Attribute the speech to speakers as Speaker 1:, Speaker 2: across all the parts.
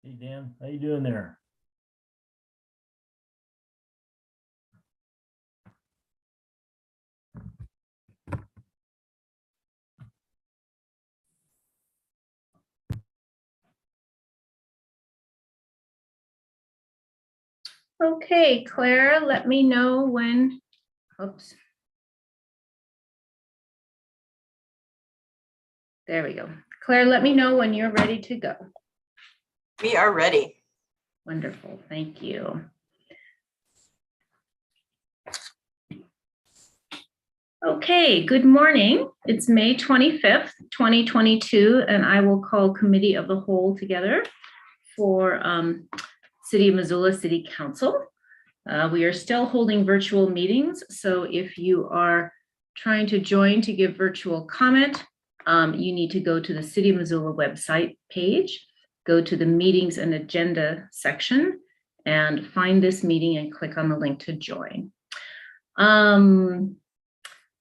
Speaker 1: Hey Dan, how you doing there?
Speaker 2: Okay, Claire, let me know when, oops. There we go. Claire, let me know when you're ready to go.
Speaker 3: We are ready.
Speaker 2: Wonderful, thank you. Okay, good morning. It's May 25th, 2022, and I will call Committee of the Whole together for City of Missoula City Council. We are still holding virtual meetings, so if you are trying to join to give virtual comment, you need to go to the City of Missoula website page, go to the meetings and agenda section, and find this meeting and click on the link to join.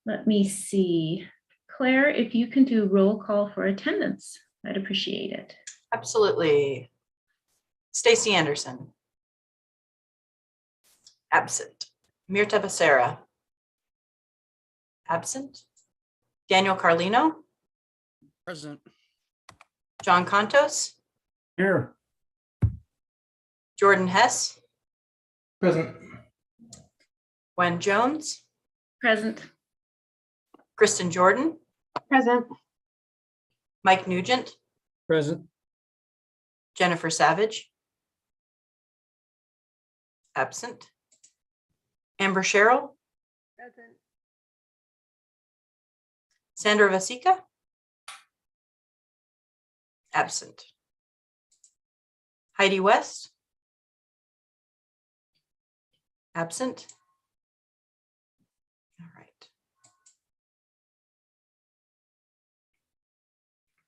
Speaker 2: Let me see. Claire, if you can do roll call for attendance, I'd appreciate it.
Speaker 3: Absolutely. Stacy Anderson. Absent. Mirta Becerra. Absent. Daniel Carlino.
Speaker 4: Present.
Speaker 3: John Contos.
Speaker 1: Here.
Speaker 3: Jordan Hess.
Speaker 4: Present.
Speaker 3: Gwen Jones.
Speaker 2: Present.
Speaker 3: Kristen Jordan.
Speaker 5: Present.
Speaker 3: Mike Nugent.
Speaker 4: Present.
Speaker 3: Jennifer Savage. Absent. Amber Sherrill.
Speaker 5: Present.
Speaker 3: Sandra Vasica. Absent. Heidi West. Absent. All right.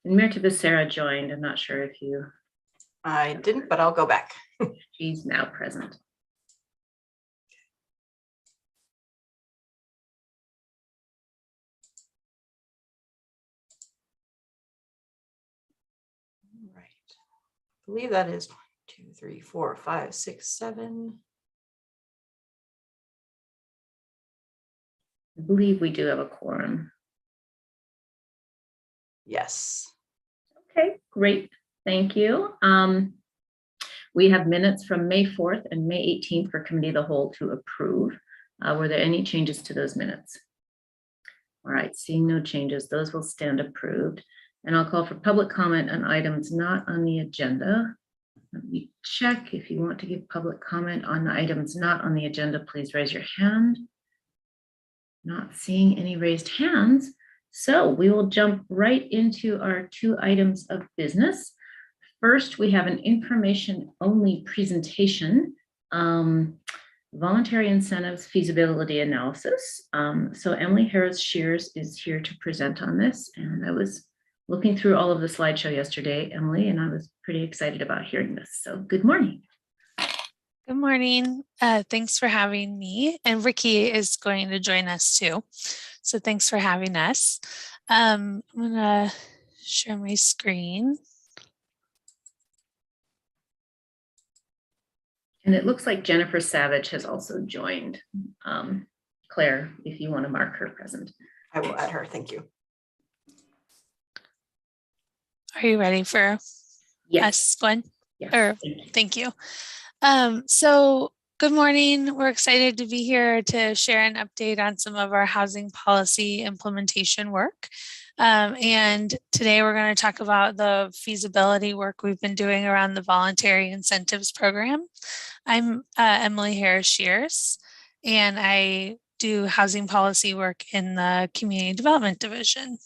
Speaker 2: And Mirta Becerra joined. I'm not sure if you,
Speaker 3: I didn't, but I'll go back.
Speaker 2: she's now present.
Speaker 3: Right. I believe that is 1, 2, 3, 4, 5, 6, 7.
Speaker 2: I believe we do have a quorum.
Speaker 3: Yes.
Speaker 2: Okay, great. Thank you. We have minutes from May 4th and May 18th for Committee of the Whole to approve. Were there any changes to those minutes? All right, seeing no changes, those will stand approved. And I'll call for public comment on items not on the agenda. Let me check. If you want to give public comment on items not on the agenda, please raise your hand. Not seeing any raised hands. So we will jump right into our 2 items of business. First, we have an information only presentation, voluntary incentives feasibility analysis. So Emily Harris-Shears is here to present on this. And I was looking through all of the slideshow yesterday, Emily, and I was pretty excited about hearing this. So good morning.
Speaker 6: Good morning. Thanks for having me. And Ricky is going to join us too. So thanks for having us. I'm going to share my screen.
Speaker 2: And it looks like Jennifer Savage has also joined. Claire, if you want to mark her present.
Speaker 3: I will add her. Thank you.
Speaker 6: Are you ready for us, Gwen?
Speaker 2: Yes.
Speaker 6: Thank you. So good morning. We're excited to be here to share an update on some of our housing policy implementation work. And today we're going to talk about the feasibility work we've been doing around the voluntary incentives program. I'm Emily Harris-Shears, and I do housing policy work in the Community Development Division.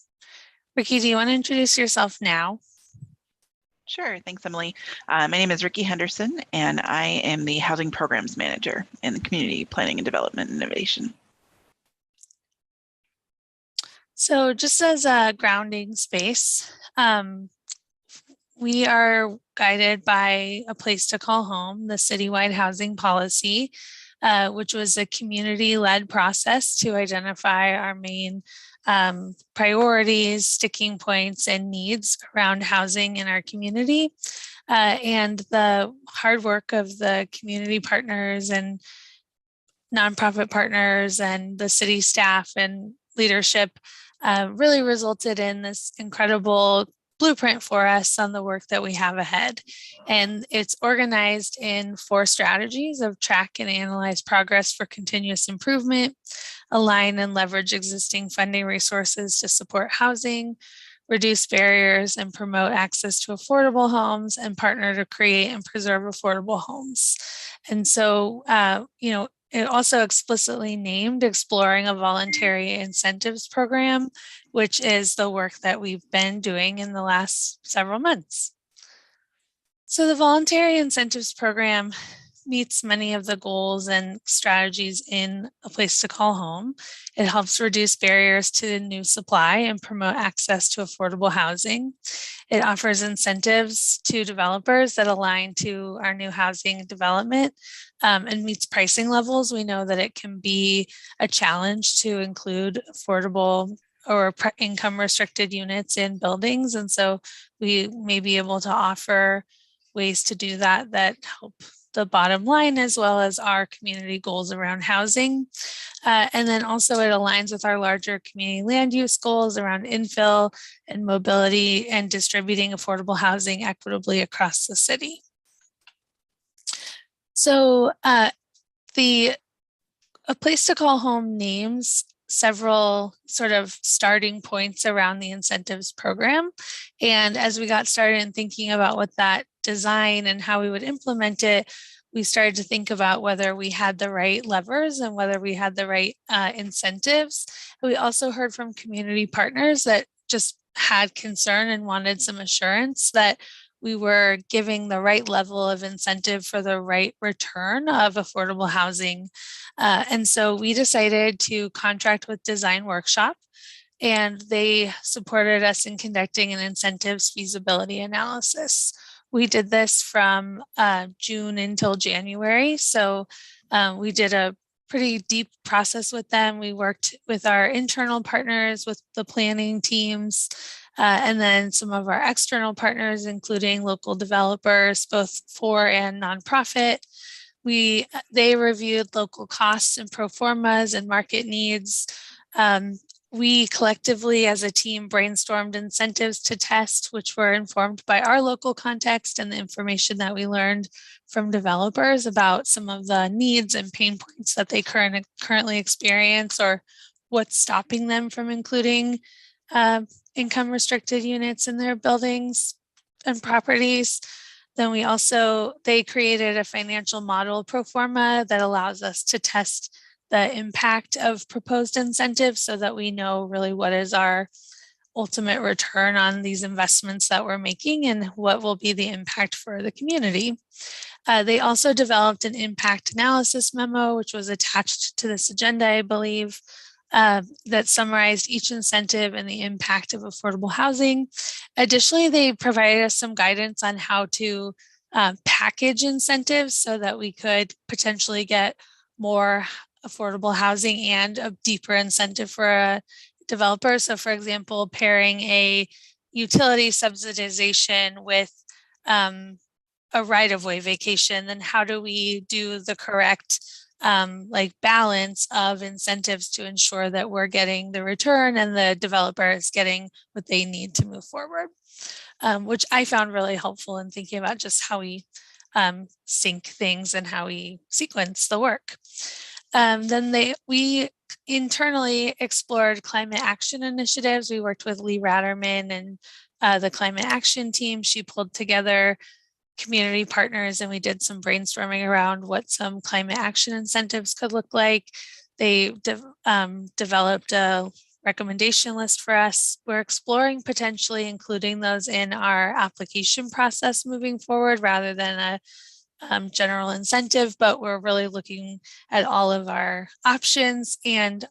Speaker 6: Ricky, do you want to introduce yourself now?
Speaker 7: Sure. Thanks, Emily. My name is Ricky Henderson, and I am the Housing Programs Manager in the Community Planning and Development Innovation.
Speaker 6: So just as a grounding space, we are guided by a place to call home, the citywide housing policy, which was a community-led process to identify our main priorities, sticking points, and needs around housing in our community. and the hard work of the community partners and nonprofit partners and the city staff and leadership really resulted in this incredible blueprint for us on the work that we have ahead. And it's organized in 4 strategies of track and analyze progress for continuous improvement, align and leverage existing funding resources to support housing, reduce barriers and promote access to affordable homes, and partner to create and preserve affordable homes. And so, it also explicitly named exploring a voluntary incentives program, which is the work that we've been doing in the last several months. So the voluntary incentives program meets many of the goals and strategies in A Place to Call Home. It helps reduce barriers to new supply and promote access to affordable housing. It offers incentives to developers that align to our new housing development and meets pricing levels. We know that it can be a challenge to include affordable or income restricted units in buildings. And so we may be able to offer ways to do that that help the bottom line as well as our community goals around housing. And then also it aligns with our larger community land use goals around infill and mobility and distributing affordable housing equitably across the city. So A Place to Call Home names several sort of starting points around the incentives program. And as we got started in thinking about what that design and how we would implement it, we started to think about whether we had the right levers and whether we had the right incentives. We also heard from community partners that just had concern and wanted some assurance that we were giving the right level of incentive for the right return of affordable housing. And so we decided to contract with Design Workshop, and they supported us in conducting an incentives feasibility analysis. We did this from June until January. So we did a pretty deep process with them. We worked with our internal partners, with the planning teams, and then some of our external partners, including local developers, both for and nonprofit. They reviewed local costs and pro formas and market needs. We collectively as a team brainstormed incentives to test, which were informed by our local context and the information that we learned from developers about some of the needs and pain points that they currently experience, or what's stopping them from including income restricted units in their buildings and properties. Then they created a financial model pro forma that allows us to test the impact of proposed incentives so that we know really what is our ultimate return on these investments that we're making and what will be the impact for the community. They also developed an impact analysis memo, which was attached to this agenda, I believe, that summarized each incentive and the impact of affordable housing. Additionally, they provided us some guidance on how to package incentives so that we could potentially get more affordable housing and a deeper incentive for a developer. So for example, pairing a utility subsidization with a right-of-way vacation, then how do we do the correct balance of incentives to ensure that we're getting the return and the developer is getting what they need to move forward, which I found really helpful in thinking about just how we sync things and how we sequence the work. Then we internally explored climate action initiatives. We worked with Lee Ratterman and the climate action team. She pulled together community partners and we did some brainstorming around what some climate action incentives could look like. They developed a recommendation list for us. We're exploring potentially including those in our application process moving forward rather than a general incentive, but we're really looking at all of our options. And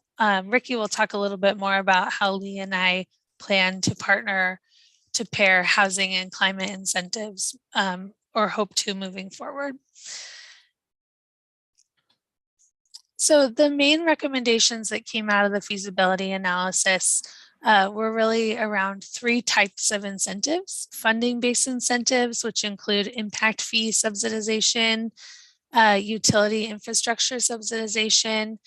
Speaker 6: Ricky will talk a little bit more about how Lee and I plan to partner to pair housing and climate incentives or hope to moving forward. So the main recommendations that came out of the feasibility analysis were really around 3 types of incentives: funding-based incentives, which include impact fee subsidization, utility infrastructure subsidization,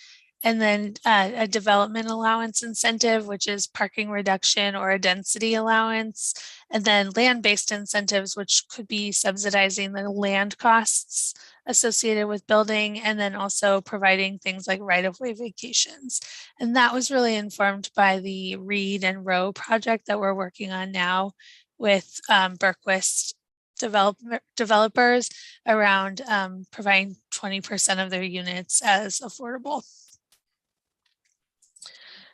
Speaker 6: and then a development allowance incentive, which is parking reduction or a density allowance, and then land-based incentives, which could be subsidizing the land costs associated with building, and then also providing things like right-of-way vacations. And that was really informed by the Reed and Rowe project that we're working on now with Berquist developers around providing 20% of their units as affordable.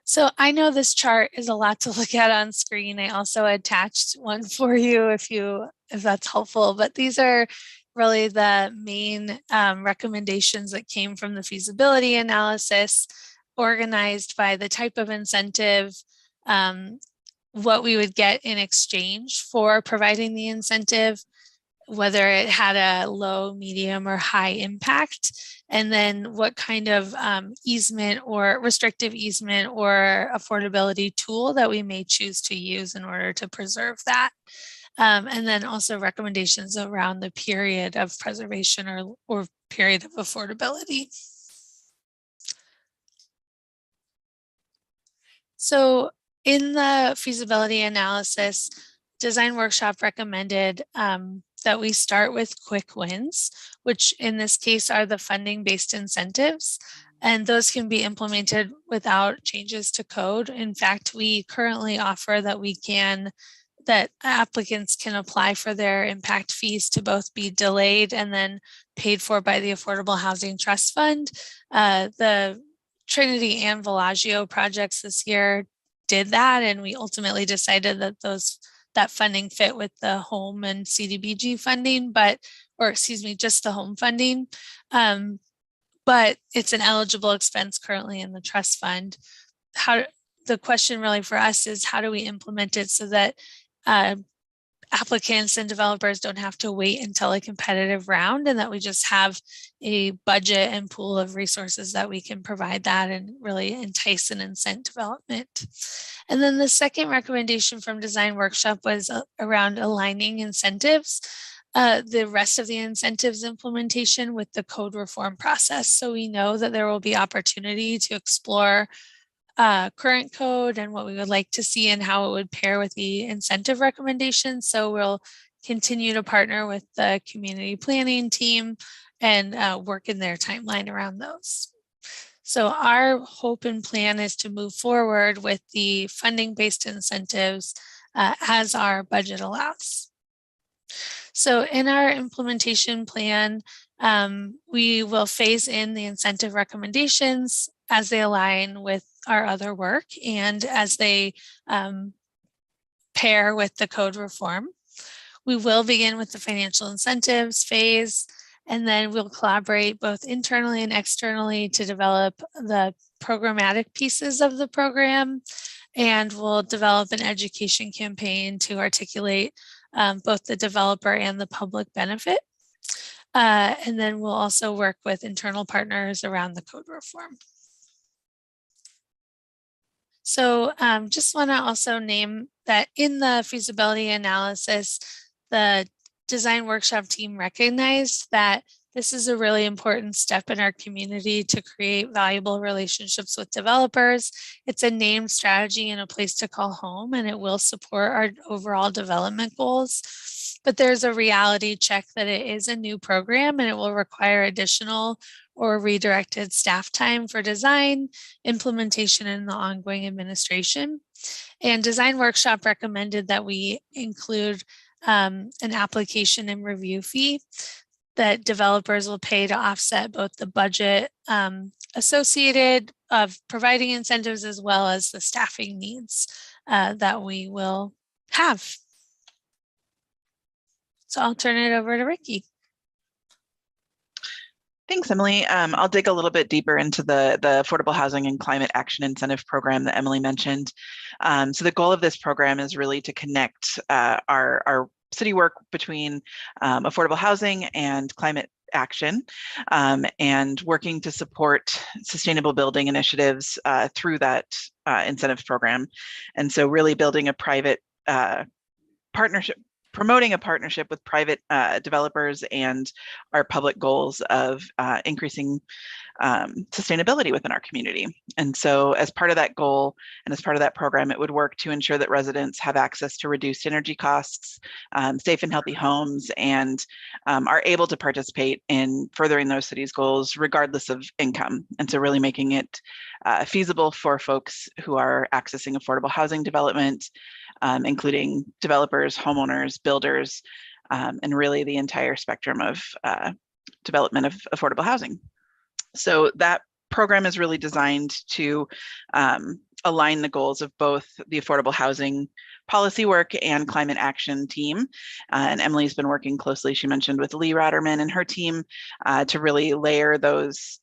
Speaker 6: So I know this chart is a lot to look at on screen. I also attached one for you if that's helpful, but these are really the main recommendations that came from the feasibility analysis, organized by the type of incentive, what we would get in exchange for providing the incentive, whether it had a low, medium, or high impact, and then what kind of easement or restrictive easement or affordability tool that we may choose to use in order to preserve that. And then also recommendations around the period of preservation or period of affordability. So in the feasibility analysis, Design Workshop recommended that we start with quick wins, which in this case are the funding-based incentives, and those can be implemented without changes to code. In fact, we currently offer that applicants can apply for their impact fees to both be delayed and then paid for by the Affordable Housing Trust Fund. The Trinity and Villaggio projects this year did that, and we ultimately decided that that funding fit with the home and CDBG funding, just the home funding. But it's an eligible expense currently in the trust fund. The question really for us is, how do we implement it so that applicants and developers don't have to wait until a competitive round, and that we just have a budget and pool of resources that we can provide that and really entice and incent development. And then the second recommendation from Design Workshop was around aligning incentives, the rest of the incentives implementation with the code reform process. So we know that there will be opportunity to explore current code and what we would like to see and how it would pair with the incentive recommendations. So we'll continue to partner with the community planning team and work in their timeline around those. So our hope and plan is to move forward with the funding-based incentives as our budget allows. So in our implementation plan, we will phase in the incentive recommendations as they align with our other work and as they pair with the code reform. We will begin with the financial incentives phase, and then we'll collaborate both internally and externally to develop the programmatic pieces of the program, and we'll develop an education campaign to articulate both the developer and the public benefit. And then we'll also work with internal partners around the code reform. So just want to also name that in the feasibility analysis, the Design Workshop team recognized that this is a really important step in our community to create valuable relationships with developers. It's a named strategy and a place to call home, and it will support our overall development goals. But there's a reality check that it is a new program and it will require additional or redirected staff time for design, implementation, and the ongoing administration. And Design Workshop recommended that we include an application and review fee that developers will pay to offset both the budget associated of providing incentives as well as the staffing needs that we will have. So I'll turn it over to Ricky.
Speaker 7: Thanks, Emily. I'll dig a little bit deeper into the Affordable Housing and Climate Action Incentive Program that Emily mentioned. So the goal of this program is really to connect our city work between affordable housing and climate action and working to support sustainable building initiatives through that incentives program. And so really building a private partnership, promoting a partnership with private developers and our public goals of increasing sustainability within our community. And so as part of that goal and as part of that program, it would work to ensure that residents have access to reduced energy costs, safe and healthy homes, and are able to participate in furthering those cities' goals regardless of income. And so really making it feasible for folks who are accessing affordable housing development, including developers, homeowners, builders, and really the entire spectrum of development of affordable housing. So that program is really designed to align the goals of both the affordable housing policy work and climate action team. And Emily's been working closely, she mentioned, with Lee Ratterman and her team to really layer those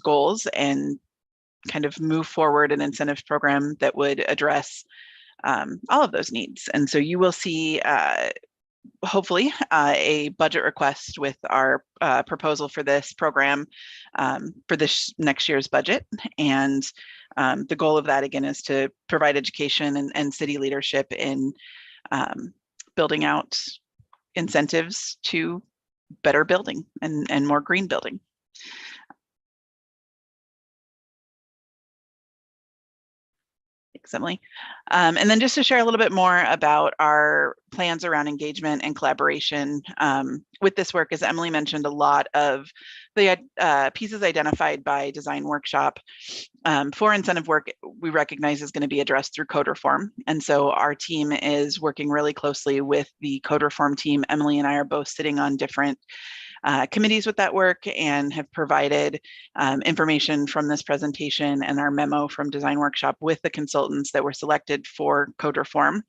Speaker 7: goals and kind of move forward an incentives program that would address all of those needs. And so you will see hopefully a budget request with our proposal for this program for this next year's budget. And the goal of that, again, is to provide education and city leadership in building out incentives to better building and more green building. Thanks, Emily. And then just to share a little bit more about our plans around engagement and collaboration with this work, as Emily mentioned, a lot of the pieces identified by Design Workshop for incentive work we recognize is going to be addressed through code reform. And so our team is working really closely with the code reform team. Emily and I are both sitting on different committees with that work and have provided information from this presentation and our memo from Design Workshop with the consultants that were selected for code reform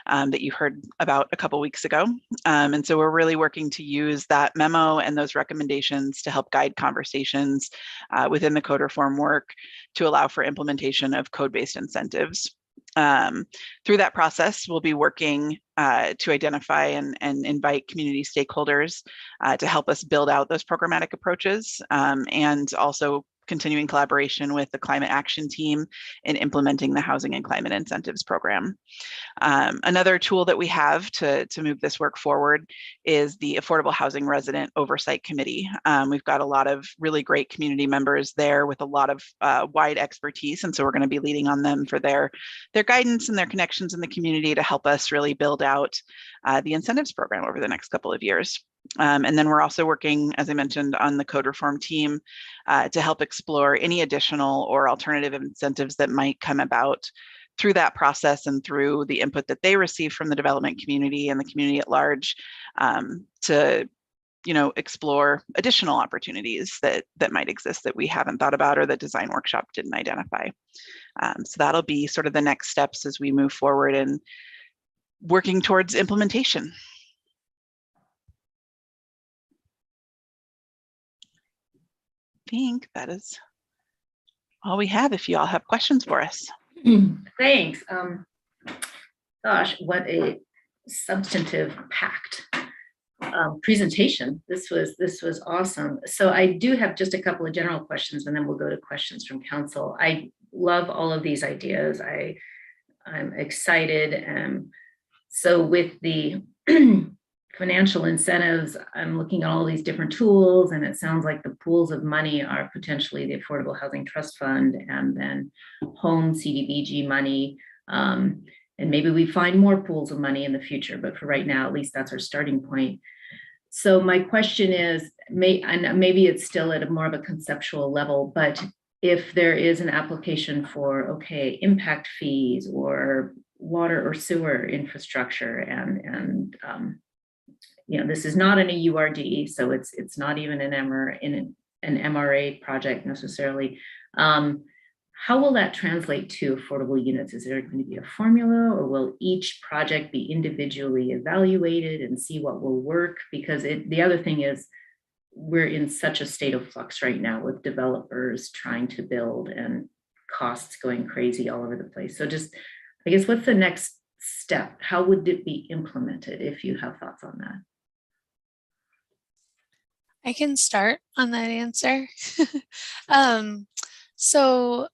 Speaker 7: that you heard about a couple weeks ago. And so we're really working to use that memo and those recommendations to help guide conversations within the code reform work to allow for implementation of code-based incentives. Through that process, we'll be working to identify and invite community stakeholders to help us build out those programmatic approaches, and also continuing collaboration with the climate action team in implementing the housing and climate incentives program. Another tool that we have to move this work forward is the Affordable Housing Resident Oversight Committee. We've got a lot of really great community members there with a lot of wide expertise, and so we're going to be leaning on them for their guidance and their connections in the community to help us really build out the incentives program over the next couple of years. And then we're also working, as I mentioned, on the code reform team to help explore any additional or alternative incentives that might come about through that process and through the input that they receive from the development community and the community at large to explore additional opportunities that might exist that we haven't thought about or that Design Workshop didn't identify. So that'll be sort of the next steps as we move forward and working towards implementation. I think that is all we have if you all have questions for us.
Speaker 2: Thanks. Gosh, what a substantive packed presentation. This was awesome. So I do have just a couple of general questions and then we'll go to questions from council. I love all of these ideas. I'm excited. So with the financial incentives, I'm looking at all these different tools and it sounds like the pools of money are potentially the Affordable Housing Trust Fund and then home CDBG money. And maybe we find more pools of money in the future, but for right now, at least that's our starting point. So my question is, and maybe it's still at a more of a conceptual level, but if there is an application for, okay, impact fees or water or sewer infrastructure and this is not in a URD, so it's not even an MRA project necessarily. How will that translate to affordable units? Is there going to be a formula, or will each project be individually evaluated and see what will work? Because the other thing is, we're in such a state of flux right now with developers trying to build and costs going crazy all over the place. So just, I guess, what's the next step? How would it be implemented if you have thoughts on that?
Speaker 6: I can start on that answer. um, so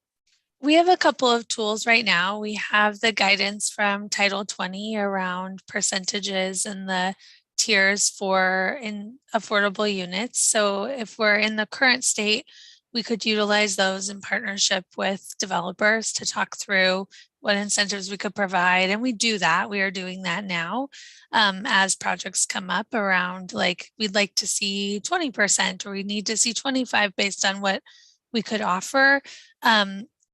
Speaker 6: we have a couple of tools right now. We have the guidance from Title 20 around percentages and the tiers for in affordable units. So if we're in the current state, we could utilize those in partnership with developers to talk through what incentives we could provide. And we do that. We are doing that now as projects come up around, like, we'd like to see 20% or we need to see 25 based on what we could offer.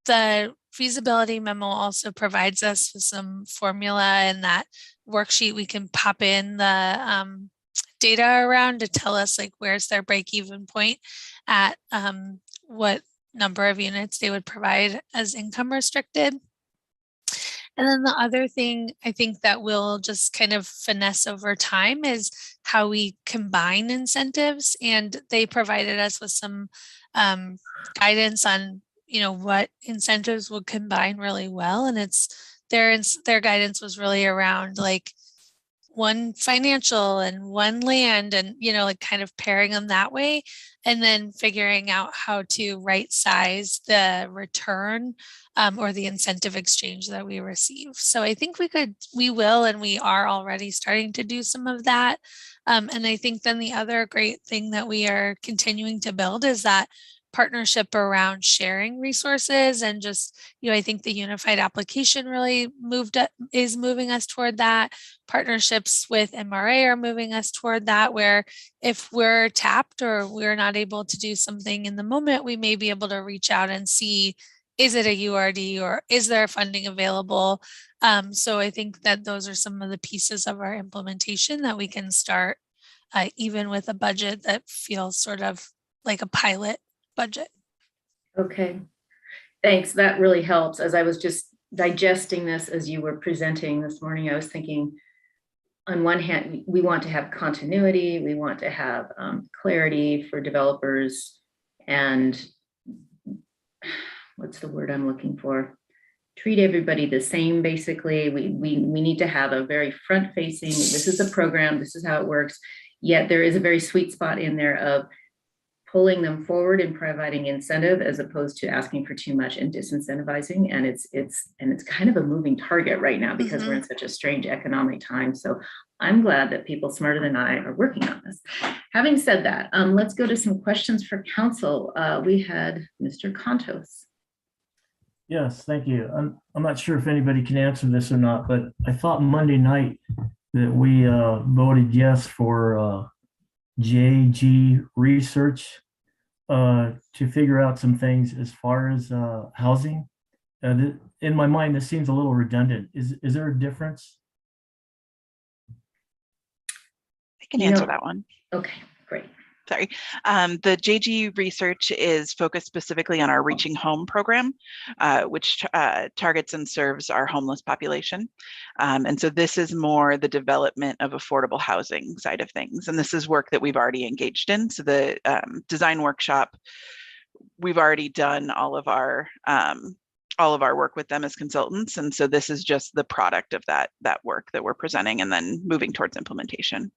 Speaker 6: The feasibility memo also provides us with some formula in that worksheet. We can pop in the data around to tell us, like, where's their break even point at what number of units they would provide as income restricted. And then the other thing I think that we'll just kind of finesse over time is how we combine incentives. And they provided us with some guidance on, what incentives would combine really well. And their guidance was really around, like, one financial and one land, and like kind of pairing them that way, and then figuring out how to right size the return or the incentive exchange that we receive. So I think we will, and we are already starting to do some of that. And I think then the other great thing that we are continuing to build is that partnership around sharing resources, and just, I think the unified application really is moving us toward that. Partnerships with MRA are moving us toward that, where if we're tapped or we're not able to do something in the moment, we may be able to reach out and see, is it a URD or is there funding available? So I think that those are some of the pieces of our implementation that we can start even with a budget that feels sort of like a pilot budget.
Speaker 2: Okay, thanks. That really helps. As I was just digesting this as you were presenting this morning, I was thinking, on one hand, we want to have continuity, we want to have clarity for developers, and what's the word I'm looking for? Treat everybody the same, basically. We need to have a very front-facing, this is a program, this is how it works, yet there is a very sweet spot in there of pulling them forward and providing incentive as opposed to asking for too much and disincentivizing. And it's kind of a moving target right now because we're in such a strange economic time. So I'm glad that people smarter than I are working on this. Having said that, let's go to some questions for council. We had Mr. Contos.
Speaker 1: Yes, thank you. I'm not sure if anybody can answer this or not, but I thought Monday night that we voted yes for JG research to figure out some things as far as housing. In my mind, this seems a little redundant. Is there a difference?
Speaker 7: I can answer that one.
Speaker 2: Okay, great.
Speaker 7: Sorry. The JG research is focused specifically on our Reaching Home program, which targets and serves our homeless population. And so this is more the development of affordable housing side of things. And this is work that we've already engaged in. So the design workshop, we've already done all of our work with them as consultants. And so this is just the product of that work that we're presenting and then moving towards implementation.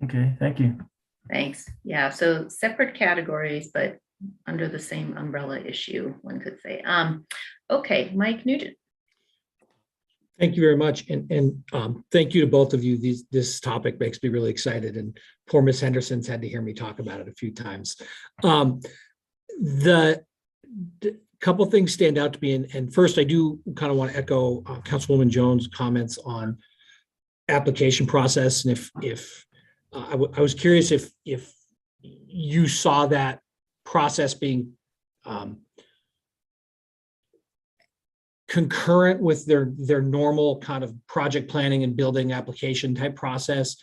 Speaker 1: Okay, thank you.
Speaker 2: Thanks. Yeah, so separate categories, but under the same umbrella issue, one could say. Okay, Mike Nugent.
Speaker 5: Thank you very much. And thank you to both of you. This topic makes me really excited. And poor Miss Henderson's had to hear me talk about it a few times. The couple things stand out to me. And first, I do kind of want to echo Councilwoman Jones' comments on application process. And if I was curious if you saw that process being concurrent with their normal kind of project planning and building application type process,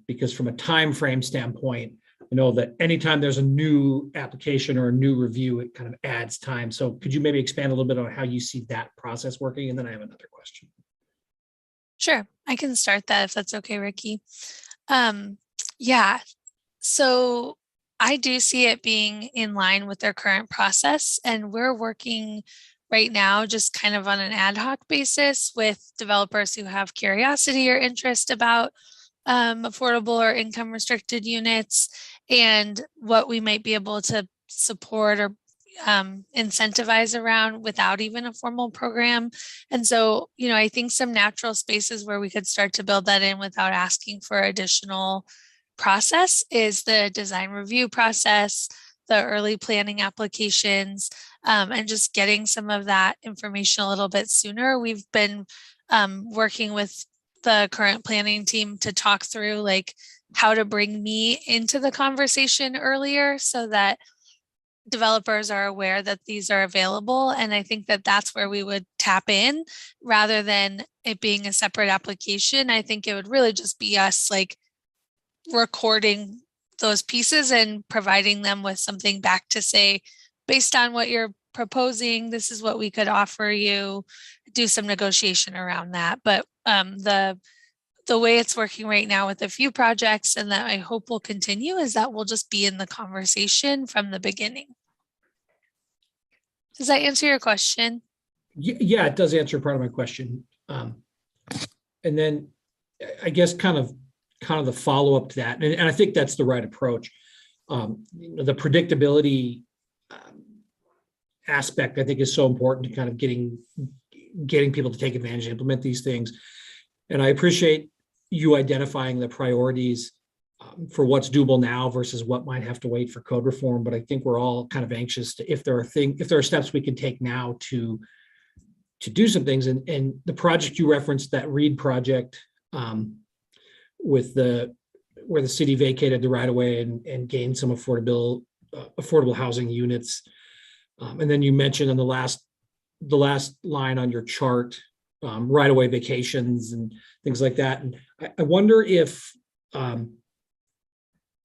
Speaker 5: because from a time frame standpoint, I know that anytime there's a new application or a new review, it kind of adds time. So could you maybe expand a little bit on how you see that process working? And then I have another question.
Speaker 6: Sure, I can start that if that's okay, Ricky. Yeah, so I do see it being in line with their current process, and we're working right now just kind of on an ad hoc basis with developers who have curiosity or interest about affordable or income restricted units and what we might be able to support or incentivize around without even a formal program. And so, I think some natural spaces where we could start to build that in without asking for additional process is the design review process, the early planning applications, and just getting some of that information a little bit sooner. We've been working with the current planning team to talk through like how to bring me into the conversation earlier so that developers are aware that these are available. And I think that that's where we would tap in rather than it being a separate application. I think it would really just be us like recording those pieces and providing them with something back to say, based on what you're proposing, this is what we could offer you, do some negotiation around that. But the way it's working right now with a few projects and that I hope will continue is that we'll just be in the conversation from the beginning. Does that answer your question?
Speaker 5: Yeah, it does answer part of my question. And then I guess kind of the follow-up to that, and I think that's the right approach. The predictability aspect, I think, is so important to kind of getting people to take advantage and implement these things. And I appreciate you identifying the priorities for what's doable now versus what might have to wait for code reform. But I think we're all kind of anxious to, if there are steps we can take now to do some things. And the project you referenced, that Reed project, with where the city vacated the right of way and gained some affordable housing units. And then you mentioned on the last line on your chart, right of way vacations and things like that. And I wonder if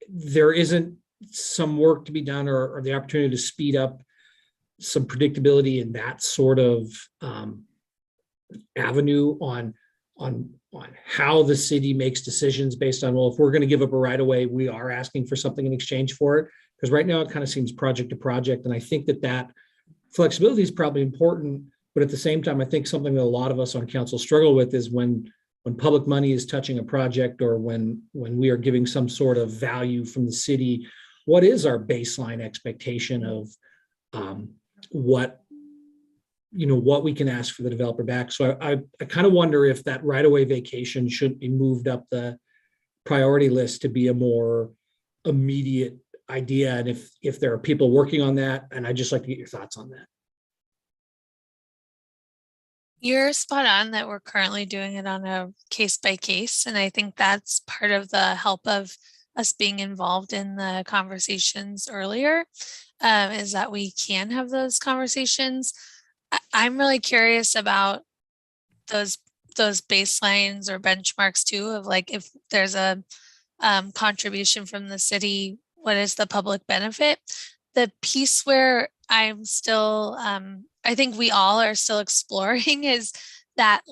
Speaker 5: there isn't some work to be done or the opportunity to speed up some predictability in that sort of avenue on how the city makes decisions based on, well, if we're going to give up a right of way, we are asking for something in exchange for it. Because right now it kind of seems project to project. And I think that flexibility is probably important, but at the same time, I think something that a lot of us on council struggle with is when public money is touching a project or when we are giving some sort of value from the city, what is our baseline expectation of what we can ask for the developer back. So I kind of wonder if that right-of-way vacation should be moved up the priority list to be a more immediate idea. And if there are people working on that, and I'd just like to get your thoughts on that.
Speaker 6: You're spot on that we're currently doing it on a case by case. And I think that's part of the help of us being involved in the conversations earlier, is that we can have those conversations. I'm really curious about those baselines or benchmarks too, of like, if there's a contribution from the city, what is the public benefit? The piece where I'm still, I think we all are still exploring is that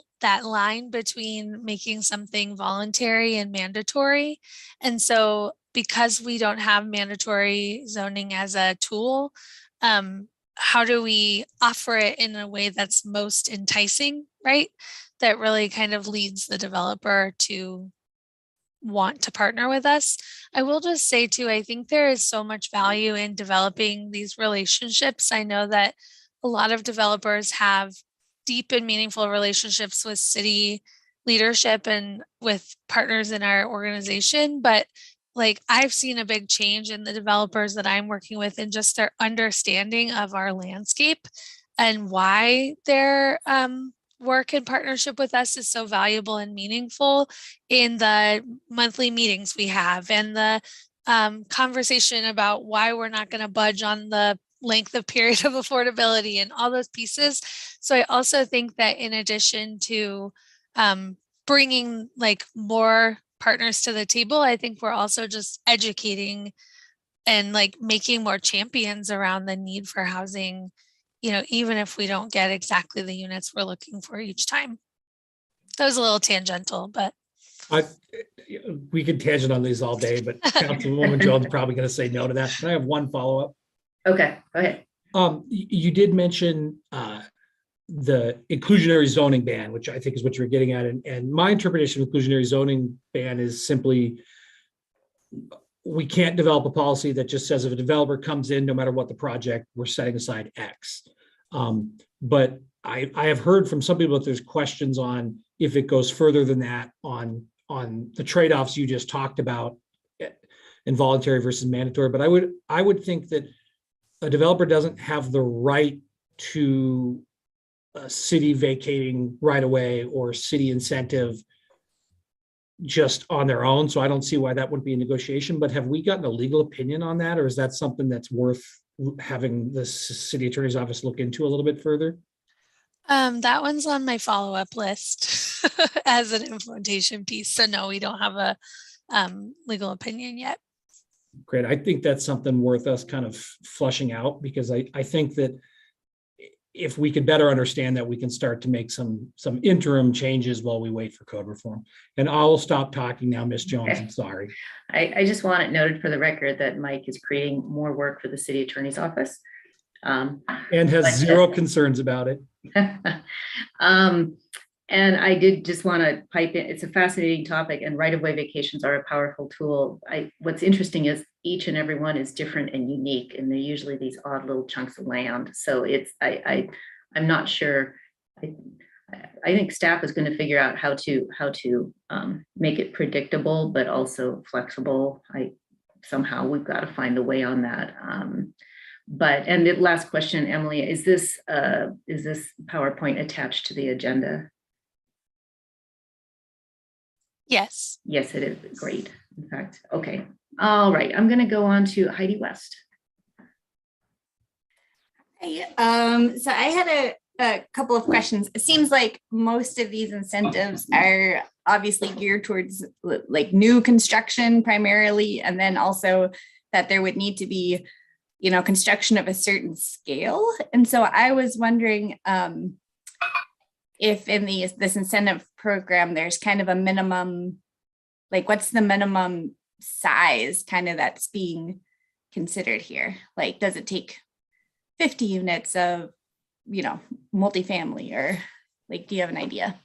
Speaker 6: line between making something voluntary and mandatory. And so because we don't have mandatory zoning as a tool, how do we offer it in a way that's most enticing, right? That really kind of leads the developer to want to partner with us. I will just say too, I think there is so much value in developing these relationships. I know that a lot of developers have deep and meaningful relationships with city leadership and with partners in our organization, but like I've seen a big change in the developers that I'm working with and just their understanding of our landscape and why their work in partnership with us is so valuable and meaningful in the monthly meetings we have and the conversation about why we're not going to budge on the length of period of affordability and all those pieces. So I also think that in addition to bringing like more partners to the table, I think we're also just educating and like making more champions around the need for housing, even if we don't get exactly the units we're looking for each time. That was a little tangential, but
Speaker 5: we could tangent on these all day, but Councilwoman Jones probably going to say no to that. Can I have one follow-up?
Speaker 2: Okay, go ahead.
Speaker 5: You did mention the inclusionary zoning ban, which I think is what you're getting at. And my interpretation of inclusionary zoning ban is simply, we can't develop a policy that just says if a developer comes in, no matter what the project, we're setting aside X. But I have heard from some people that there's questions on if it goes further than that on the trade-offs you just talked about, involuntary versus mandatory. But I would think that a developer doesn't have the right to a city vacating right away or city incentive just on their own. So I don't see why that wouldn't be a negotiation. But have we gotten a legal opinion on that, or is that something that's worth having the city attorney's office look into a little bit further?
Speaker 6: That one's on my follow-up list as an implementation piece. So no, we don't have a legal opinion yet.
Speaker 5: Great. I think that's something worth us kind of flushing out, because I think that if we could better understand that, we can start to make some interim changes while we wait for code reform. And I'll stop talking now, Ms. Jones. I'm sorry.
Speaker 2: I just want it noted for the record that Mike is creating more work for the city attorney's office.
Speaker 5: And has zero concerns about it.
Speaker 2: And I did just want to pipe in, it's a fascinating topic, and right-of-way vacations are a powerful tool. What's interesting is each and every one is different and unique, and they're usually these odd little chunks of land. So I'm not sure. I think staff is going to figure out how to make it predictable, but also flexible. Somehow we've got to find a way on that. And the last question, Emily, is this PowerPoint attached to the agenda?
Speaker 6: Yes.
Speaker 2: Yes, it is. Great. In fact, okay. All right. I'm going to go on to Heidi West.
Speaker 8: So I had a couple of questions. It seems like most of these incentives are obviously geared towards like new construction primarily, and then also that there would need to be, construction of a certain scale. And so I was wondering if in this incentive program, there's kind of a minimum, like what's the minimum size kind of that's being considered here? Like, does it take 50 units of, multifamily, or like, do you have an idea?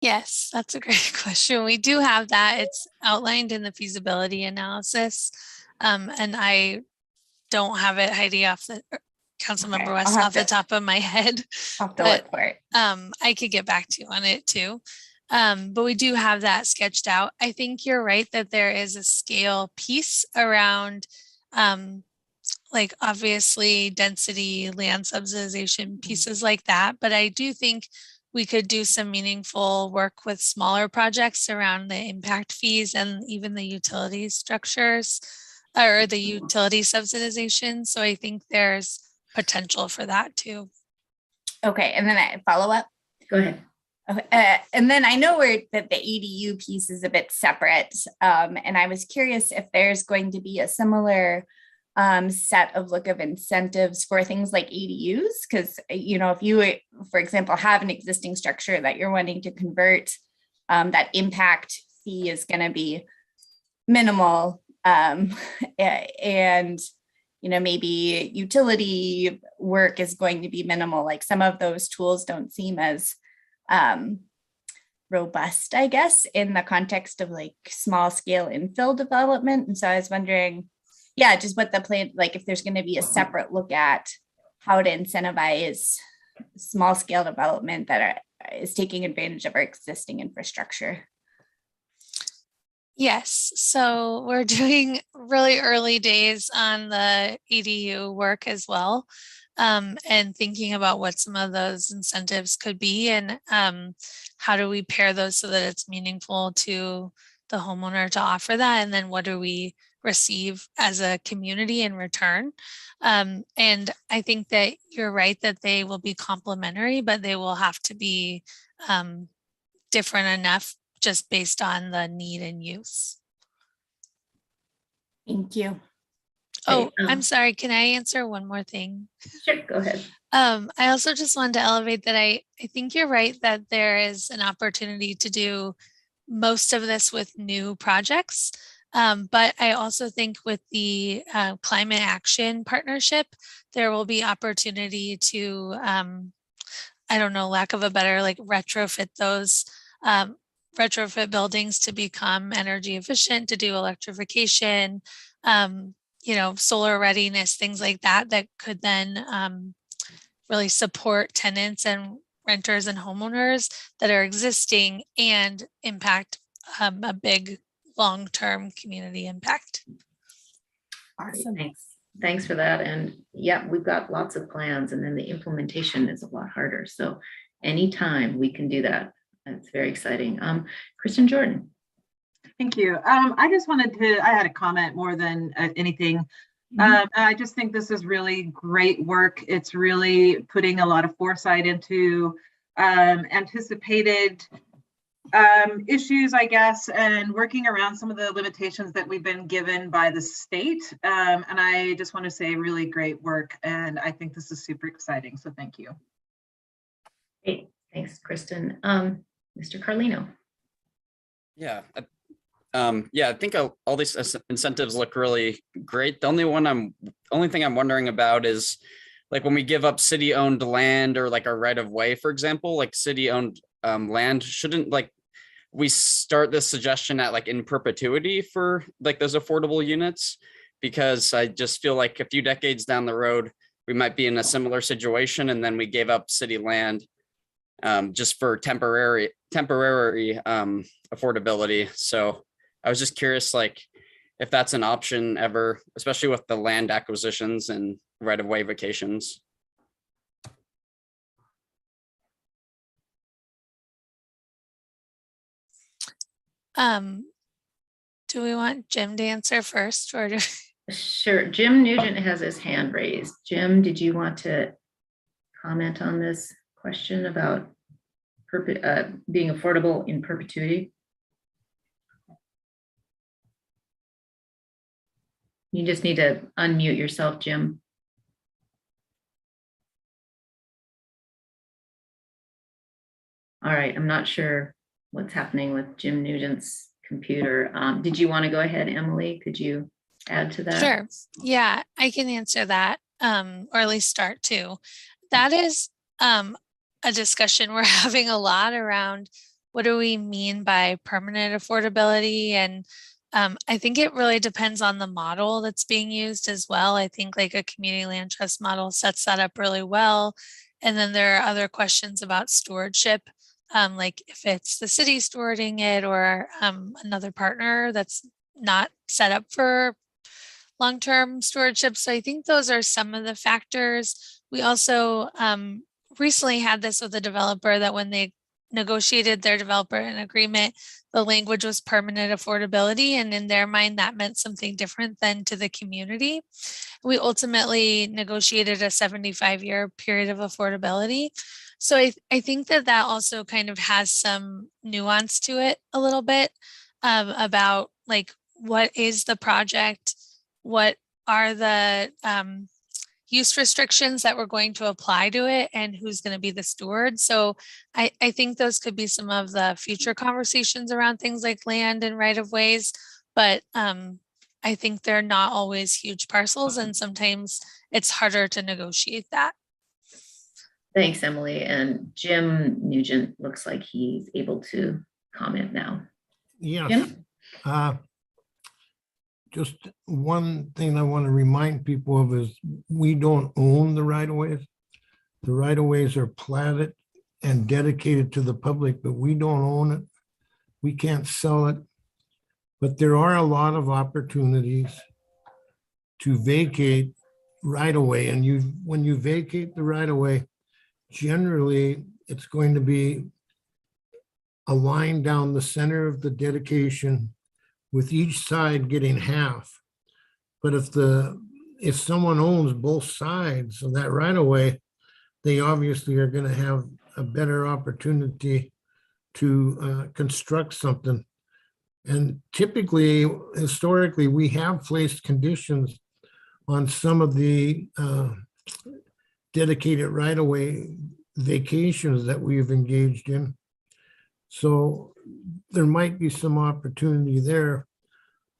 Speaker 6: Yes, that's a great question. We do have that. It's outlined in the feasibility analysis. And I don't have it, Heidi, Councilmember West, off the top of my head.
Speaker 8: I'll have to look for it.
Speaker 6: I could get back to you on it too. But we do have that sketched out. I think you're right that there is a scale piece around like obviously density, land subsidization, pieces like that. But I do think we could do some meaningful work with smaller projects around the impact fees and even the utility structures or the utility subsidization. So I think there's potential for that too.
Speaker 8: Okay, and then I follow up.
Speaker 2: Go ahead.
Speaker 8: Okay. And then I know that the ADU piece is a bit separate, and I was curious if there's going to be a similar set of incentives for things like ADUs, because if you, for example, have an existing structure that you're wanting to convert, that impact fee is going to be minimal, and maybe utility work is going to be minimal. Like some of those tools don't seem as robust, I guess, in the context of like small scale infill development. And so I was wondering, just what the plan, like if there's going to be a separate look at how to incentivize small scale development that is taking advantage of our existing infrastructure.
Speaker 6: Yes, so we're doing really early days on the ADU work as well, and thinking about what some of those incentives could be, and how do we pair those so that it's meaningful to the homeowner to offer that, and then what do we receive as a community in return. And I think that you're right that they will be complementary, but they will have to be different enough just based on the need and use.
Speaker 8: Thank you.
Speaker 6: Oh, I'm sorry. Can I answer one more thing?
Speaker 2: Sure, go ahead.
Speaker 6: I also just wanted to elevate that I think you're right that there is an opportunity to do most of this with new projects. But I also think with the climate action partnership, there will be opportunity to, I don't know, lack of a better, like retrofit those retrofit buildings to become energy efficient, to do electrification, solar readiness, things like that, that could then really support tenants and renters and homeowners that are existing and impact a big long-term community impact.
Speaker 2: Awesome. Thanks for that. And yeah, we've got lots of plans, and then the implementation is a lot harder. So anytime we can do that, it's very exciting. Kristen Jordan.
Speaker 9: Thank you. I just I had a comment more than anything. I just think this is really great work. It's really putting a lot of foresight into anticipated issues, I guess, and working around some of the limitations that we've been given by the state. And I just want to say really great work. And I think this is super exciting. So thank you.
Speaker 2: Great. Thanks, Kristen. Mr. Carlino.
Speaker 10: Yeah. I think all these incentives look really great. The only thing I'm wondering about is like when we give up city-owned land or like our right of way, for example, like city-owned land, shouldn't like we start this suggestion at like in perpetuity for like those affordable units? Because I just feel like a few decades down the road, we might be in a similar situation, and then we gave up city land just for temporary affordability. So I was just curious, like, if that's an option ever, especially with the land acquisitions and right-of-way vacations.
Speaker 6: Do we want Jim to answer first, or do...
Speaker 2: Sure. Jim Nugent has his hand raised. Jim, did you want to comment on this question about being affordable in perpetuity? You just need to unmute yourself, Jim. All right, I'm not sure what's happening with Jim Nugent's computer. Did you want to go ahead, Emily? Could you add to that?
Speaker 6: Sure. Yeah, I can answer that, or at least start to. That is a discussion we're having a lot around what do we mean by permanent affordability, and I think it really depends on the model that's being used as well. I think like a community land trust model sets that up really well. And then there are other questions about stewardship, like if it's the city stewarding it or another partner that's not set up for long-term stewardship. So I think those are some of the factors. We also recently had this with a developer that when they negotiated their developer an agreement, the language was permanent affordability, and in their mind that meant something different than to the community. We ultimately negotiated a 75-year period of affordability. So I think that also kind of has some nuance to it a little bit about like what is the project, what are the use restrictions that we're going to apply to it, and who's going to be the steward. So I think those could be some of the future conversations around things like land and right of ways, but I think they're not always huge parcels, and sometimes it's harder to negotiate that.
Speaker 2: Thanks, Emily. And Jim Nugent looks like he's able to comment now.
Speaker 11: Yes. Just one thing I want to remind people of is we don't own the right-of-ways. The right-of-ways are platted and dedicated to the public, but we don't own it. We can't sell it. But there are a lot of opportunities to vacate right-of-way. And when you vacate the right-of-way, generally it's going to be a line down the center of the dedication, with each side getting half. But if someone owns both sides of that right of way, they obviously are going to have a better opportunity to construct something. And typically, historically, we have placed conditions on some of the dedicated right of way vacations that we've engaged in. So there might be some opportunity there.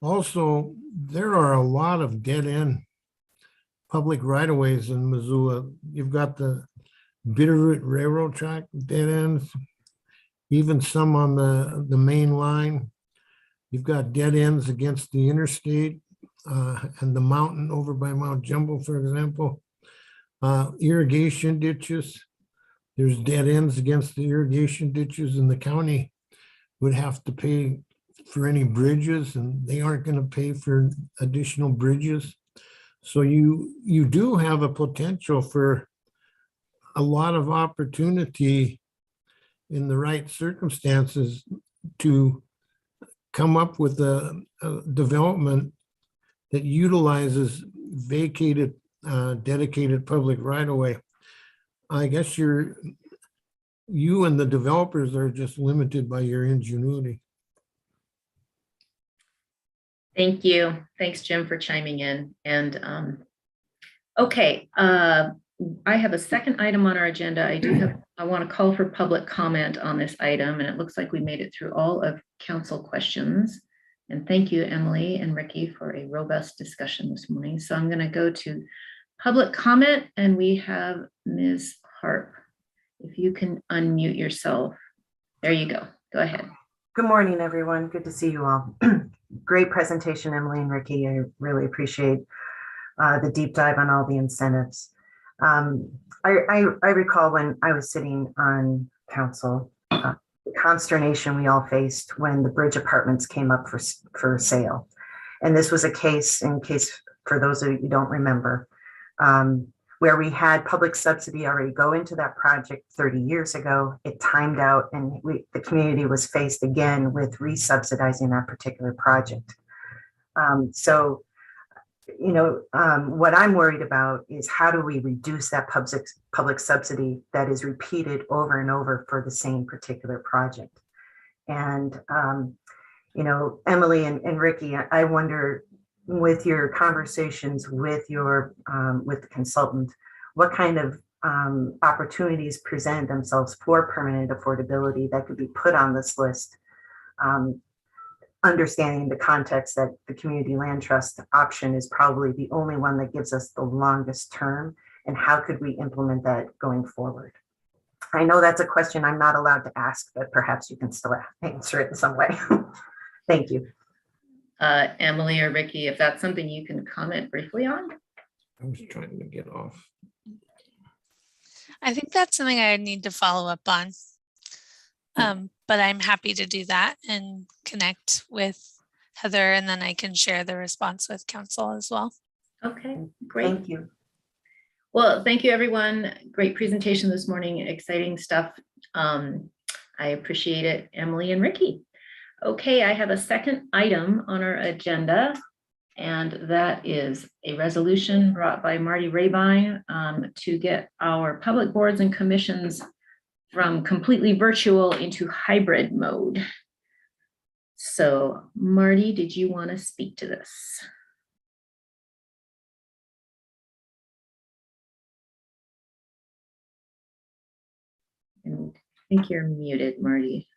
Speaker 11: Also, there are a lot of dead-end public right-of-ways in Missoula. You've got the Bitterroot Railroad track dead ends, even some on the main line. You've got dead ends against the interstate and the mountain over by Mount Jumbo, for example. Irrigation ditches. There's dead ends against the irrigation ditches, and the county would have to pay for any bridges, and they aren't going to pay for additional bridges. So you do have a potential for a lot of opportunity in the right circumstances to come up with a development that utilizes vacated, dedicated public right-of-way. I guess you and the developers are just limited by your ingenuity.
Speaker 2: Thank you. Thanks, Jim, for chiming in. And okay, I have a second item on our agenda. I want to call for public comment on this item, and it looks like we made it through all of council questions. And thank you, Emily and Ricky, for a robust discussion this morning. So I'm going to go to public comment, and we have Ms. Harp. If you can unmute yourself. There you go. Go ahead.
Speaker 12: Good morning, everyone. Good to see you all. Great presentation, Emily and Ricky. I really appreciate the deep dive on all the incentives. I recall when I was sitting on council, the consternation we all faced when the bridge apartments came up for sale. And this was a case, in case for those of you who don't remember, where we had public subsidy already go into that project 30 years ago. It timed out, and the community was faced again with resubsidizing that particular project. So, you know, what I'm worried about is how do we reduce that public subsidy that is repeated over and over for the same particular project? And, you know, Emily and Ricky, I wonder, with your conversations with your with the consultant, what kind of opportunities present themselves for permanent affordability that could be put on this list, understanding the context that the community land trust option is probably the only one that gives us the longest term, and how could we implement that going forward? I know that's a question I'm not allowed to ask, but perhaps you can still answer it in some way. Thank you.
Speaker 2: Emily or Ricky, if that's something you can comment briefly on.
Speaker 11: I was trying to get off.
Speaker 6: I think that's something I need to follow up on. But I'm happy to do that and connect with Heather, and then I can share the response with council as well.
Speaker 2: Okay, great.
Speaker 12: Thank you.
Speaker 2: Well, thank you, everyone. Great presentation this morning. Exciting stuff. I appreciate it, Emily and Ricky. Okay, I have a second item on our agenda, and that is a resolution brought by Marty Rabine to get our public boards and commissions from completely virtual into hybrid mode. So, Marty, did you want to speak to this? And I think you're muted, Marty.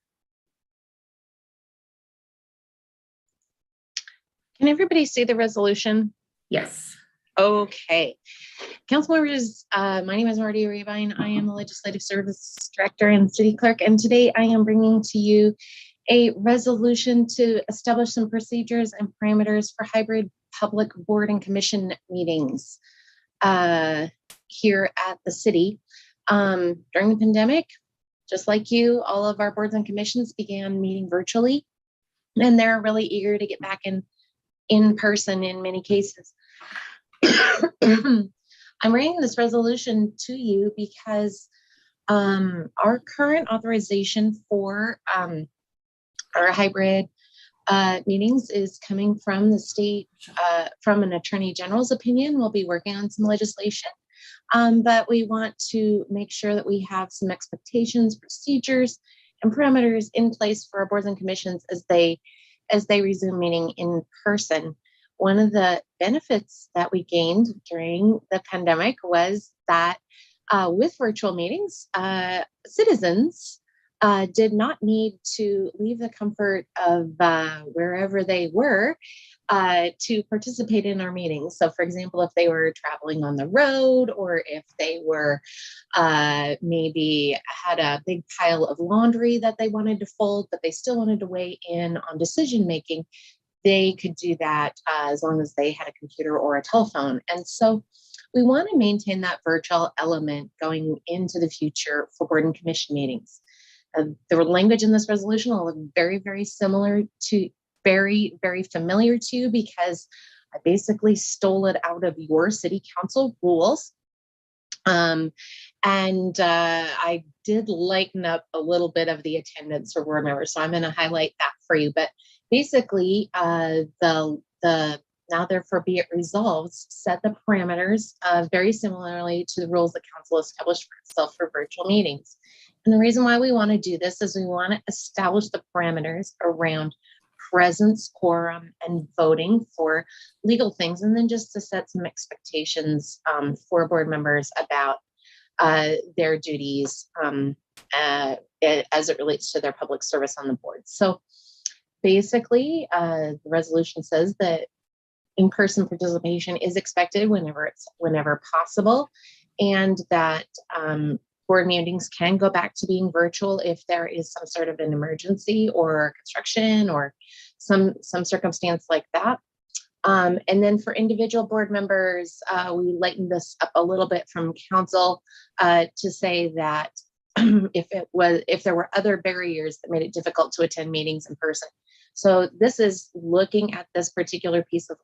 Speaker 13: Can everybody see the resolution?
Speaker 2: Yes.
Speaker 13: Okay. Council members, my name is Marty Rabine. I am the Legislative Service Director and City Clerk, and today I am bringing to you a resolution to establish some procedures and parameters for hybrid public board and commission meetings here at the city. During the pandemic, just like you, all of our boards and commissions began meeting virtually, and they're really eager to get back in person in many cases. I'm bringing this resolution to you because our current authorization for our hybrid meetings is coming from the state, from an attorney general's opinion. We'll be working on some legislation, but we want to make sure that we have some expectations, procedures, and parameters in place for our boards and commissions as they resume meeting in person. One of the benefits that we gained during the pandemic was that with virtual meetings, citizens did not need to leave the comfort of wherever they were to participate in our meetings. So for example, if they were traveling on the road, or if they were maybe had a big pile of laundry that they wanted to fold, but they still wanted to weigh in on decision making, they could do that as long as they had a computer or a telephone. And so we want to maintain that virtual element going into the future for board and commission meetings. The language in this resolution will look very, very similar to, very, very familiar to you, because I basically stole it out of your city council rules. I did lighten up a little bit of the attendance for board members, so I'm going to highlight that for you. But basically, the now therefore be it resolved set the parameters very similarly to the rules the council established for itself for virtual meetings. And the reason why we want to do this is we want to establish the parameters around presence, quorum, and voting for legal things, and then just to set some expectations for board members about their duties as it relates to their public service on the board. So basically, the resolution says that in-person participation is expected whenever possible, and that board meetings can go back to being virtual if there is some sort of an emergency or construction or some circumstance like that. And then for individual board members, we lightened this up a little bit from council to say that if there were other barriers that made it difficult to attend meetings in person. So this is looking at this particular piece of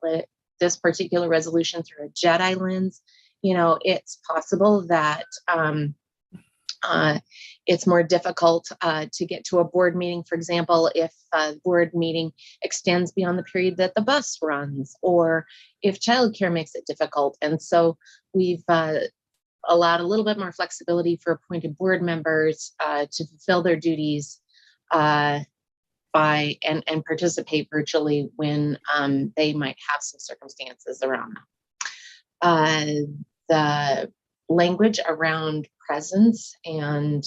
Speaker 13: this particular resolution through a Jedi lens. You know, it's possible that it's more difficult to get to a board meeting, for example, if a board meeting extends beyond the period that the bus runs, or if childcare makes it difficult. And so we've allowed a little bit more flexibility for appointed board members to fulfill their duties by and participate virtually when they might have some circumstances around them. The language around presence and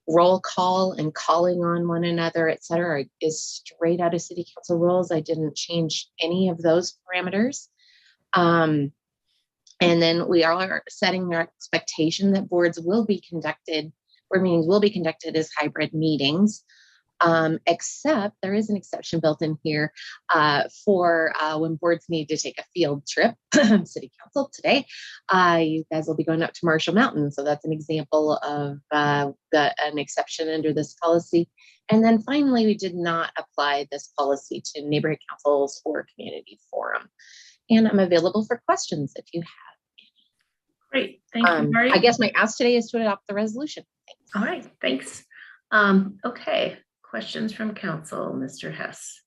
Speaker 13: roll call and calling on one another, et cetera, is straight out of city council rules. I didn't change any of those parameters. And then we are setting our expectation that board meetings will be conducted as hybrid meetings. Except there is an exception built in here for when boards need to take a field trip. City council today, you guys will be going up to Marshall Mountain, so that's an example of an exception under this policy. And then finally, we did not apply this policy to neighborhood councils or community forum. And I'm available for questions if you have any.
Speaker 2: Great, thank you, Mary.
Speaker 13: I guess my ask today is to adopt the resolution. Thanks.
Speaker 2: All right, thanks. Okay. Questions from council, Mr. Hess.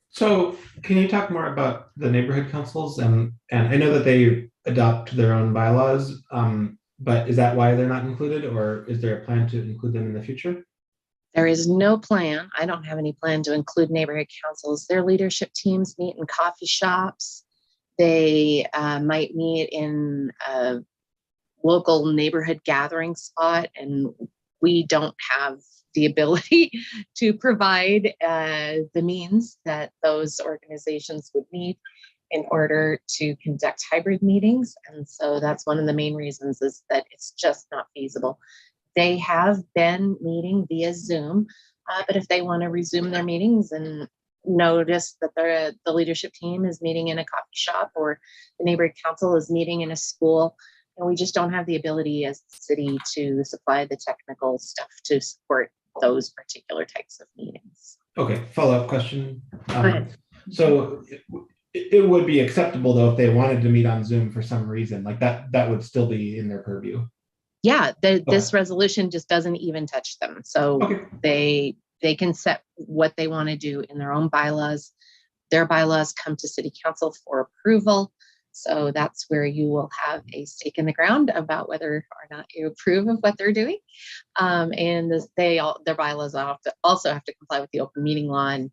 Speaker 14: So can you talk more about the neighborhood councils? And I know that they adopt their own bylaws, but is that why they're not included, or is there a plan to include them in the future?
Speaker 13: There is no plan. I don't have any plan to include neighborhood councils. Their leadership teams meet in coffee shops. They might meet in a local neighborhood gathering spot, and we don't have the ability to provide the means that those organizations would need in order to conduct hybrid meetings. And so that's one of the main reasons, is that it's just not feasible. They have been meeting via Zoom, but if they want to resume their meetings and notice that the leadership team is meeting in a coffee shop, or the neighborhood council is meeting in a school, and we just don't have the ability as the city to supply the technical stuff to support those particular types of meetings.
Speaker 14: Okay, follow-up question.
Speaker 2: Go ahead.
Speaker 14: So it would be acceptable though if they wanted to meet on Zoom for some reason, like that would still be in their purview.
Speaker 13: Yeah, this resolution just doesn't even touch them. So they can set what they want to do in their own bylaws. Their bylaws come to city council for approval. So that's where you will have a stake in the ground about whether or not you approve of what they're doing. And their bylaws also have to comply with the open meeting law, and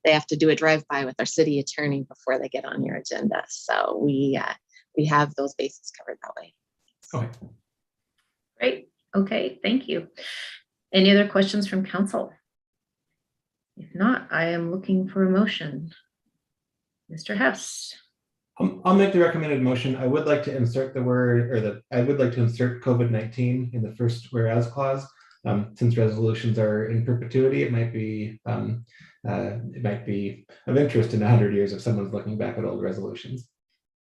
Speaker 13: they have to do a drive-by with our city attorney before they get on your agenda. So we have those bases covered that way.
Speaker 14: Okay.
Speaker 2: Great. Okay, thank you. Any other questions from council? If not, I am looking for a motion. Mr. Hess.
Speaker 14: I'll make the recommended motion. I would like to insert the word, I would like to insert COVID-19 in the first whereas clause. Since resolutions are in perpetuity, it might be of interest in 100 years if someone's looking back at old resolutions.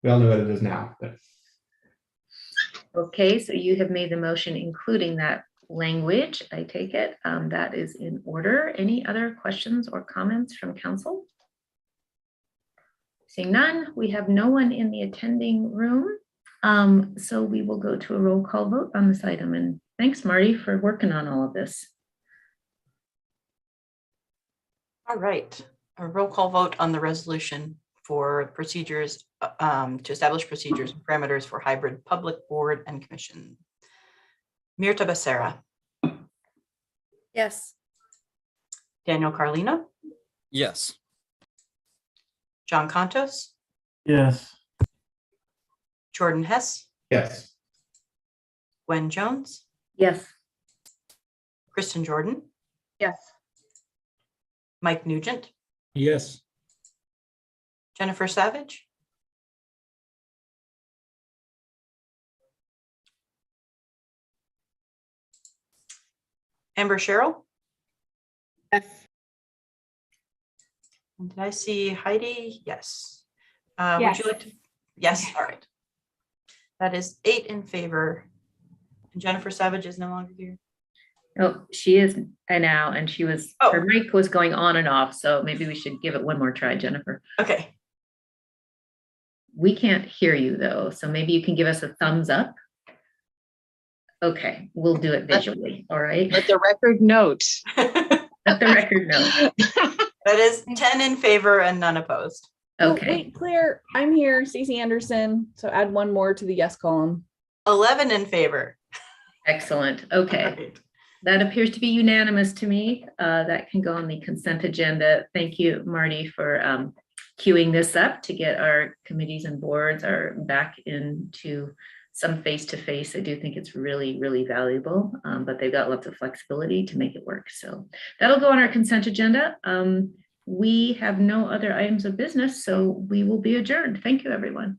Speaker 14: We all know what it is now, but.
Speaker 2: Okay, so you have made the motion, including that language. I take it that is in order. Any other questions or comments from council? Seeing none, we have no one in the attending room. So we will go to a roll call vote on this item. And thanks, Marty, for working on all of this.
Speaker 3: All right, a roll call vote on the resolution for procedures to establish procedures and parameters for hybrid public board and commission. Mirta Becerra.
Speaker 8: Yes.
Speaker 3: Daniel Carlino.
Speaker 10: Yes.
Speaker 3: John Contos.
Speaker 1: Yes.
Speaker 3: Jordan Hess.
Speaker 14: Yes.
Speaker 3: Gwen Jones.
Speaker 2: Yes.
Speaker 3: Kristen Jordan.
Speaker 9: Yes.
Speaker 3: Mike Nugent.
Speaker 5: Yes.
Speaker 3: Jennifer Savage. Amber Sherrill.
Speaker 13: Yes.
Speaker 3: And did I see Heidi? Yes. Would
Speaker 8: Yes.
Speaker 3: you like to? Yes, all right. That is 8 in favor. And Jennifer Savage is no longer here.
Speaker 2: Oh, she is now, and she was,
Speaker 3: Oh.
Speaker 2: her mic was going on and off. So maybe we should give it one more try, Jennifer.
Speaker 3: Okay.
Speaker 2: We can't hear you though. So maybe you can give us a thumbs up. Okay, we'll do it visually. All right.
Speaker 13: Let the record note.
Speaker 2: Let the record know.
Speaker 3: That is 10 in favor and none opposed.
Speaker 2: Okay.
Speaker 15: Wait, Claire, I'm here, Stacey Anderson. So add one more to the yes column.
Speaker 3: 11 in favor.
Speaker 2: Excellent. Okay.
Speaker 3: Right.
Speaker 2: That appears to be unanimous to me. That can go on the consent agenda. Thank you, Marty, for queuing this up to get our committees and boards are back into some face-to-face. I do think it's really, really valuable, but they've got lots of flexibility to make it work. So that'll go on our consent agenda. We have no other items of business, so we will be adjourned. Thank you, everyone.